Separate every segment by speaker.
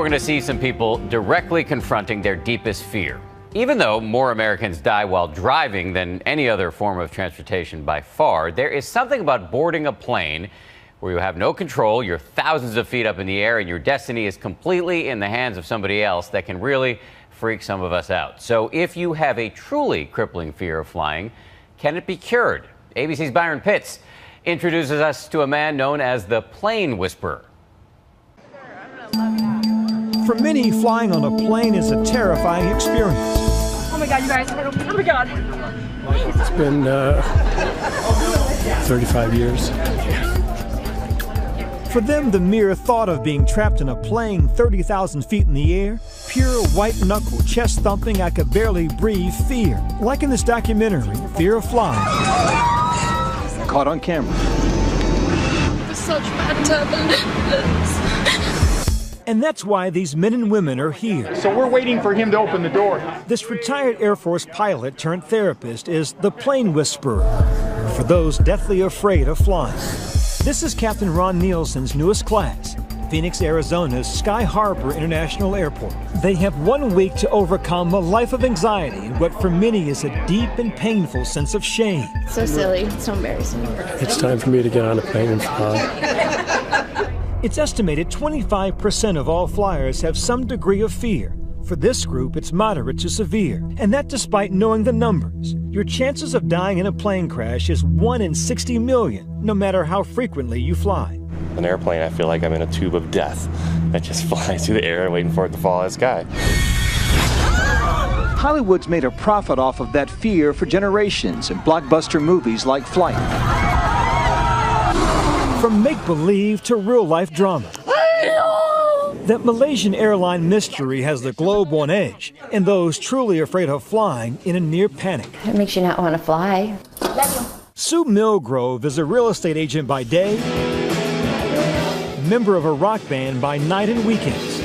Speaker 1: we're going to see some people directly confronting their deepest fear. Even though more Americans die while driving than any other form of transportation by far, there is something about boarding a plane where you have no control, you're thousands of feet up in the air, and your destiny is completely in the hands of somebody else that can really freak some of us out. So if you have a truly crippling fear of flying, can it be cured? ABC's Byron Pitts introduces us to a man known as the plane whisperer.
Speaker 2: For many, flying on a plane is a terrifying experience.
Speaker 3: Oh my God, you guys, oh my God.
Speaker 4: It's been 35 years.
Speaker 2: For them, the mere thought of being trapped in a plane 30,000 feet in the air, pure white-knuckle, chest-thumping, I could barely breathe fear. Like in this documentary, Fear of Flying. Caught on camera.
Speaker 3: It was such bad turbulence.
Speaker 2: And that's why these men and women are here.
Speaker 5: So we're waiting for him to open the door.
Speaker 2: This retired Air Force pilot turned therapist is the plane whisperer for those deathly afraid of flying. This is Captain Ron Nielsen's newest class, Phoenix, Arizona's Sky Harbor International Airport. They have 1 week to overcome a life of anxiety and what for many is a deep and painful sense of shame.
Speaker 3: So silly, so embarrassing.
Speaker 4: It's time for me to get on a plane and fly.
Speaker 2: It's estimated 25% of all flyers have some degree of fear. For this group, it's moderate to severe, and that despite knowing the numbers. Your chances of dying in a plane crash is 1 in 60 million, no matter how frequently you fly.
Speaker 6: An airplane, I feel like I'm in a tube of death that just flies through the air and waiting for it to fall out of the sky.
Speaker 7: Hollywood's made a profit off of that fear for generations in blockbuster movies like Flight.
Speaker 2: From make-believe to real-life drama. That Malaysian airline mystery has the globe on edge, and those truly afraid of flying in a near panic.
Speaker 8: It makes you not want to fly.
Speaker 2: Sue Milgrove is a real estate agent by day, member of a rock band by night and weekends.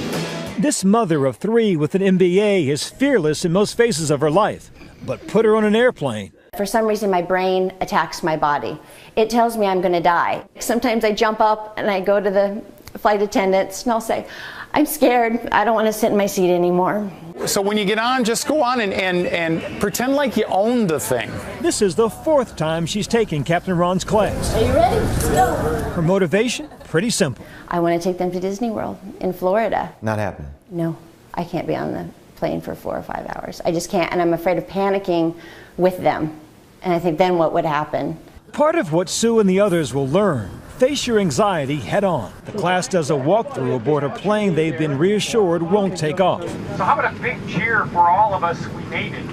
Speaker 2: This mother of 3 with an MBA is fearless in most phases of her life, but put her on an airplane.
Speaker 8: For some reason, my brain attacks my body. It tells me I'm going to die. Sometimes I jump up and I go to the flight attendants and I'll say, I'm scared. I don't want to sit in my seat anymore.
Speaker 5: So when you get on, just go on and pretend like you own the thing.
Speaker 2: This is the 4th time she's taking Captain Ron's class.
Speaker 8: Are you ready? Let's go.
Speaker 2: Her motivation? Pretty simple.
Speaker 8: I want to take them to Disney World in Florida.
Speaker 9: Not happening.
Speaker 8: No, I can't be on the plane for 4 or 5 hours. I just can't, and I'm afraid of panicking with them. And I think then what would happen?
Speaker 2: Part of what Sue and the others will learn, face your anxiety head on. The class does a walkthrough aboard a plane they've been reassured won't take off.
Speaker 5: So how about a big cheer for all of us? We made it.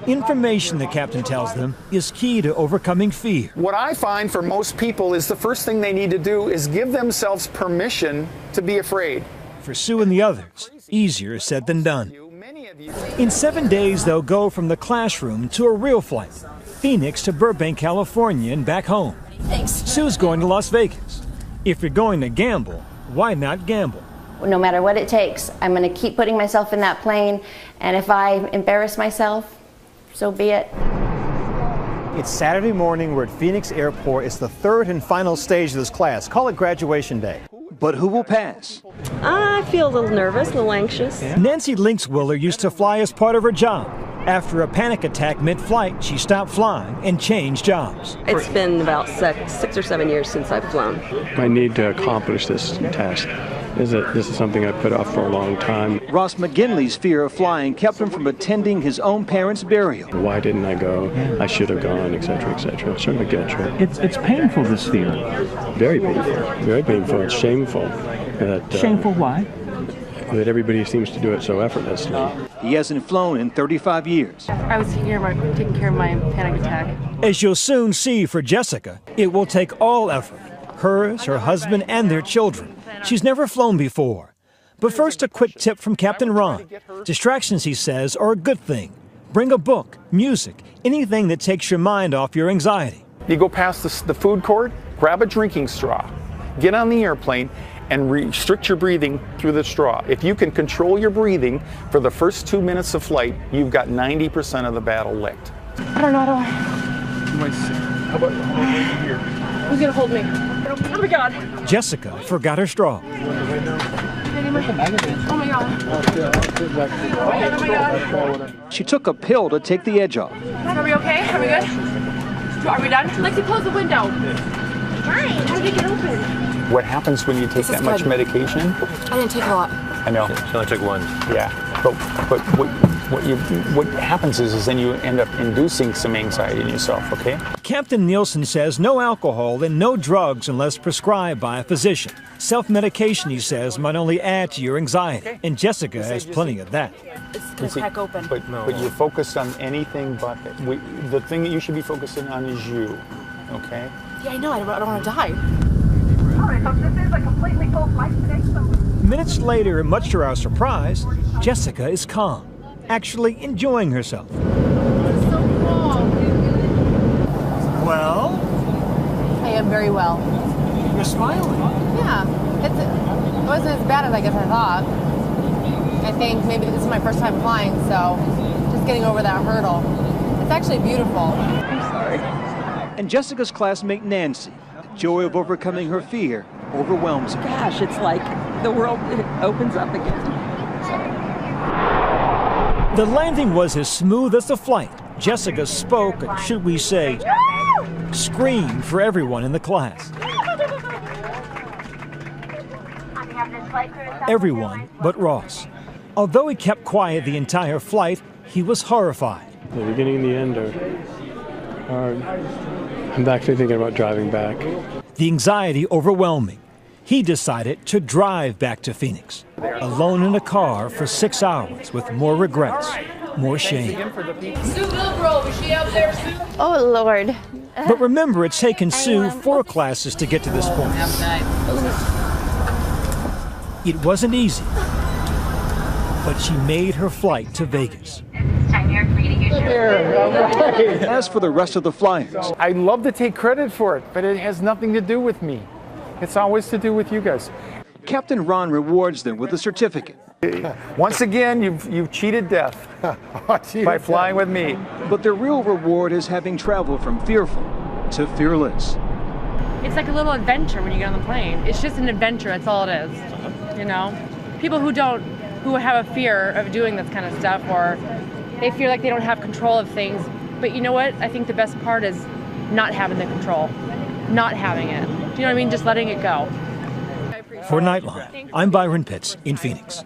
Speaker 2: Information, the captain tells them, is key to overcoming fear.
Speaker 5: What I find for most people is the first thing they need to do is give themselves permission to be afraid.
Speaker 2: For Sue and the others, easier said than done. In 7 days, they'll go from the classroom to a real flight, Phoenix to Burbank, California, and back home.
Speaker 8: Thanks.
Speaker 2: Sue's going to Las Vegas. If you're going to gamble, why not gamble?
Speaker 8: No matter what it takes, I'm going to keep putting myself in that plane, and if I embarrass myself, so be it.
Speaker 9: It's Saturday morning. We're at Phoenix Airport. It's the 3rd and final stage of this class. Call it graduation day.
Speaker 7: But who will pass?
Speaker 10: I feel a little nervous, a little anxious.
Speaker 2: Nancy Linkswiller used to fly as part of her job. After a panic attack mid-flight, she stopped flying and changed jobs.
Speaker 10: It's been about 6 or 7 years since I've flown.
Speaker 4: I need to accomplish this task. This is something I put off for a long time.
Speaker 7: Ross McGinley's fear of flying kept him from attending his own parents' burial.
Speaker 4: Why didn't I go? I should have gone, etc., etc. Sort of a guilt trip.
Speaker 2: It's painful, this fear.
Speaker 4: Very painful. Very painful. It's shameful.
Speaker 2: Shameful why?
Speaker 4: That everybody seems to do it so effortlessly.
Speaker 7: He hasn't flown in 35 years.
Speaker 3: I was taking care of my panic attack.
Speaker 2: As you'll soon see for Jessica, it will take all effort. Hers, her husband, and their children. She's never flown before. But first, a quick tip from Captain Ron. Distractions, he says, are a good thing. Bring a book, music, anything that takes your mind off your anxiety.
Speaker 5: You go past the food court, grab a drinking straw, get on the airplane, and restrict your breathing through the straw. If you can control your breathing for the first 2 minutes of flight, you've got 90% of the battle licked.
Speaker 3: I don't know.
Speaker 5: How about right here?
Speaker 3: Who's gonna hold me? Oh my God.
Speaker 2: Jessica forgot her straw.
Speaker 3: Oh my God. Oh my God.
Speaker 7: She took a pill to take the edge off.
Speaker 3: Are we okay? Are we good? Are we done? Lexi, close the window. Why? How did it get open?
Speaker 5: What happens when you take that much medication?
Speaker 3: I didn't take a lot.
Speaker 5: I know.
Speaker 6: She only took one.
Speaker 5: Yeah, but what happens is then you end up inducing some anxiety in yourself. Okay.
Speaker 2: Captain Nielsen says no alcohol and no drugs unless prescribed by a physician. Self-medication, he says, might only add to your anxiety, and Jessica has plenty of that.
Speaker 3: It's gonna crack open.
Speaker 5: But you're focused on anything but the thing that you should be focusing on is you. Okay.
Speaker 3: Yeah, I know. I don't want to die.
Speaker 11: Alright, so this is a completely full flight today, so...
Speaker 2: Minutes later, and much to our surprise, Jessica is calm, actually enjoying herself.
Speaker 3: It's so cool.
Speaker 2: Well?
Speaker 12: I am very well.
Speaker 2: You're smiling.
Speaker 12: Yeah, it wasn't as bad as I guess I thought. I think maybe this is my first time flying, so just getting over that hurdle. It's actually beautiful. I'm sorry.
Speaker 7: And Jessica's classmate Nancy, the joy of overcoming her fear overwhelms her.
Speaker 10: Gosh, it's like the world opens up again.
Speaker 2: The landing was as smooth as the flight. Jessica spoke, and should we say, screamed for everyone in the class. Everyone but Ross. Although he kept quiet the entire flight, he was horrified.
Speaker 4: The beginning and the end are hard. I'm actually thinking about driving back.
Speaker 2: The anxiety overwhelming. He decided to drive back to Phoenix, alone in a car for 6 hours with more regrets, more shame.
Speaker 3: Sue Wilbro, is she up there, Sue?
Speaker 8: Oh, Lord.
Speaker 2: But remember, it's taken Sue 4 classes to get to this point. It wasn't easy, but she made her flight to Vegas.
Speaker 7: As for the rest of the flyers,
Speaker 5: I'd love to take credit for it, but it has nothing to do with me. It's always to do with you guys.
Speaker 7: Captain Ron rewards them with a certificate.
Speaker 5: Once again, you've cheated death by flying with me.
Speaker 7: But their real reward is having traveled from fearful to fearless.
Speaker 3: It's like a little adventure when you get on the plane. It's just an adventure, that's all it is. You know? People who have a fear of doing this kind of stuff, or they feel like they don't have control of things. But you know what? I think the best part is not having the control. Not having it. Do you know what I mean? Just letting it go.
Speaker 2: For Nightline, I'm Byron Pitts in Phoenix.